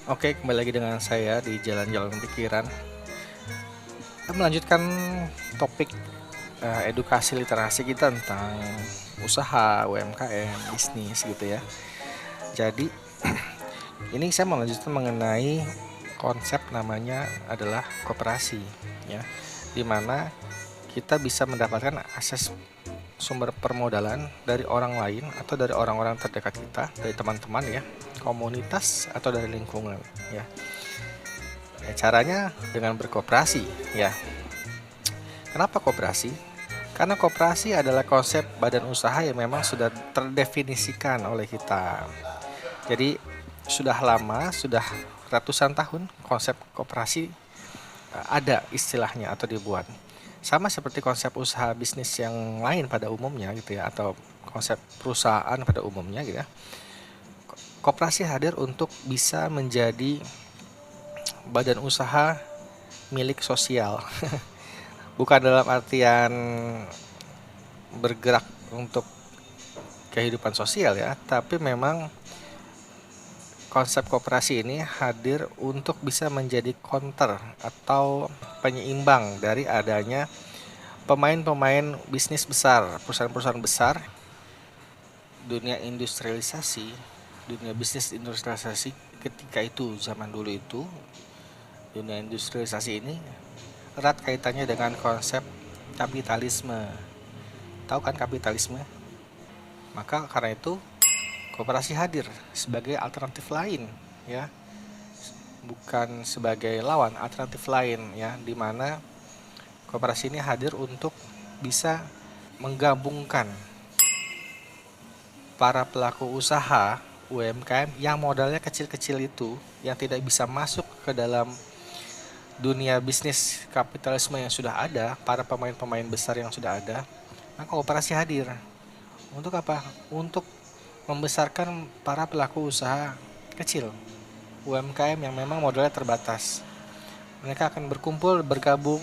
Oke, kembali lagi dengan saya di Jalan-Jalan Pikiran. Kita melanjutkan topik edukasi literasi kita tentang usaha, UMKM, bisnis gitu ya. Jadi, ini saya melanjutkan mengenai konsep namanya adalah koperasi ya. Di mana kita bisa mendapatkan akses sumber permodalan dari orang lain atau dari orang-orang terdekat kita, dari teman-teman ya, komunitas atau dari lingkungan ya. Caranya dengan berkoperasi ya. Kenapa koperasi? Karena koperasi adalah konsep badan usaha yang memang sudah terdefinisikan oleh kita. Jadi sudah lama, sudah ratusan tahun konsep koperasi ada istilahnya atau dibuat. Sama seperti konsep usaha bisnis yang lain pada umumnya gitu ya, atau konsep perusahaan pada umumnya gitu ya. Koperasi hadir untuk bisa menjadi badan usaha milik sosial. Bukan dalam artian bergerak untuk kehidupan sosial ya, tapi memang konsep koperasi ini hadir untuk bisa menjadi counter atau penyeimbang dari adanya pemain-pemain bisnis besar, perusahaan-perusahaan besar, dunia industrialisasi, dunia bisnis industrialisasi ketika itu, zaman dulu itu, dunia industrialisasi ini erat kaitannya dengan konsep kapitalisme. Tahu kan kapitalisme? Maka karena itu koperasi hadir sebagai alternatif lain ya, bukan sebagai lawan, alternatif lain ya, di mana koperasi ini hadir untuk bisa menggabungkan para pelaku usaha UMKM yang modalnya kecil-kecil itu, yang tidak bisa masuk ke dalam dunia bisnis kapitalisme yang sudah ada, para pemain-pemain besar yang sudah ada. Maka koperasi hadir untuk apa? Untuk membesarkan para pelaku usaha kecil, UMKM yang memang modalnya terbatas. Mereka akan berkumpul, bergabung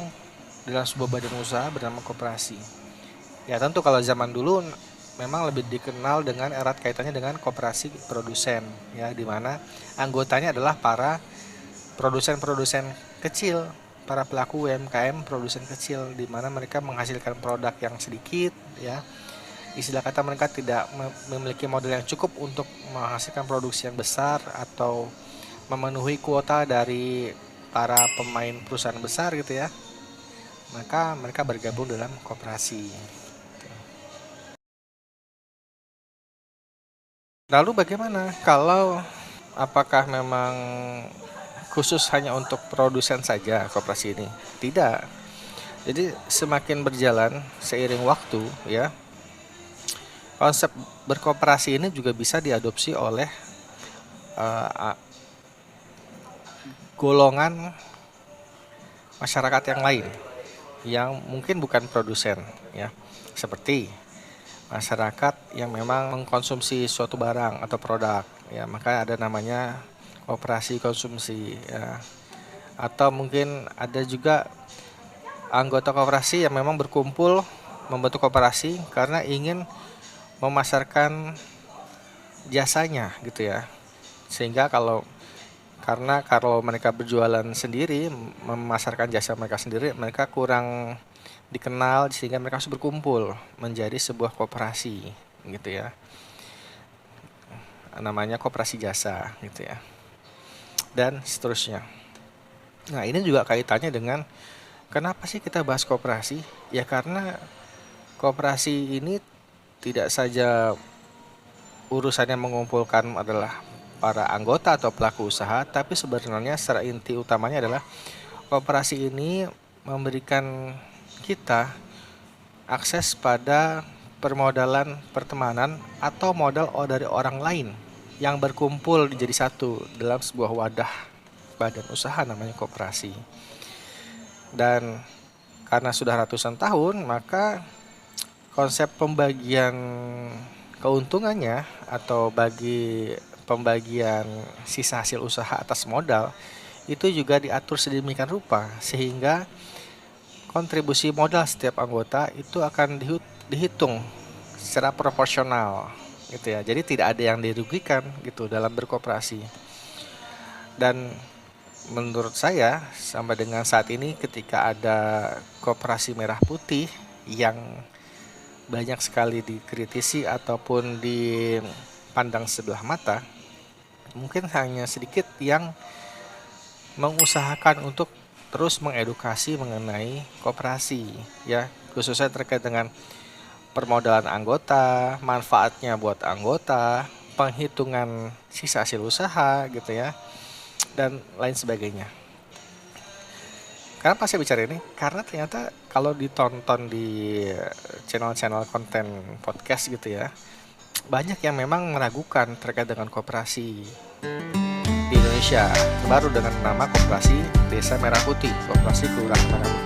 dalam sebuah badan usaha bernama koperasi. Ya tentu kalau zaman dulu memang lebih dikenal dengan erat kaitannya dengan koperasi produsen ya, di mana anggotanya adalah para produsen-produsen kecil, para pelaku UMKM produsen kecil, di mana mereka menghasilkan produk yang sedikit ya. Istilah kata, mereka tidak memiliki modal yang cukup untuk menghasilkan produksi yang besar atau memenuhi kuota dari para pemain perusahaan besar gitu ya. Maka mereka bergabung dalam koperasi. Lalu bagaimana kalau apakah memang khusus hanya untuk produsen saja koperasi ini? Tidak. Jadi semakin berjalan seiring waktu ya, konsep berkooperasi ini juga bisa diadopsi oleh golongan masyarakat yang lain yang mungkin bukan produsen ya, seperti masyarakat yang memang mengkonsumsi suatu barang atau produk ya, maka ada namanya koperasi konsumsi ya. Atau mungkin ada juga anggota koperasi yang memang berkumpul membentuk koperasi karena ingin memasarkan jasanya gitu ya, sehingga karena kalau mereka berjualan sendiri, memasarkan jasa mereka sendiri, mereka kurang dikenal, sehingga mereka harus berkumpul menjadi sebuah koperasi gitu ya, namanya koperasi jasa gitu ya, dan seterusnya. Nah ini juga kaitannya dengan kenapa sih kita bahas koperasi ya, karena koperasi ini tidak saja urusannya mengumpulkan adalah para anggota atau pelaku usaha, tapi sebenarnya secara inti utamanya adalah koperasi ini memberikan kita akses pada permodalan pertemanan atau modal dari orang lain yang berkumpul jadi satu dalam sebuah wadah badan usaha namanya koperasi. Dan karena sudah ratusan tahun, maka konsep pembagian keuntungannya atau bagi pembagian sisa hasil usaha atas modal itu juga diatur sedemikian rupa sehingga kontribusi modal setiap anggota itu akan dihitung secara proporsional gitu ya. Jadi tidak ada yang dirugikan gitu dalam berkoperasi. Dan menurut saya sampai dengan saat ini ketika ada Koperasi Merah Putih yang banyak sekali dikritisi ataupun dipandang sebelah mata, mungkin hanya sedikit yang mengusahakan untuk terus mengedukasi mengenai koperasi, ya, khususnya terkait dengan permodalan anggota, manfaatnya buat anggota, penghitungan sisa hasil usaha gitu ya, dan lain sebagainya. Kenapa saya bicara ini? Karena ternyata kalau ditonton di channel-channel konten podcast gitu ya, banyak yang memang meragukan terkait dengan koperasi di Indonesia, baru dengan nama Koperasi Desa Merah Putih, Koperasi Kelurahan Merah Putih.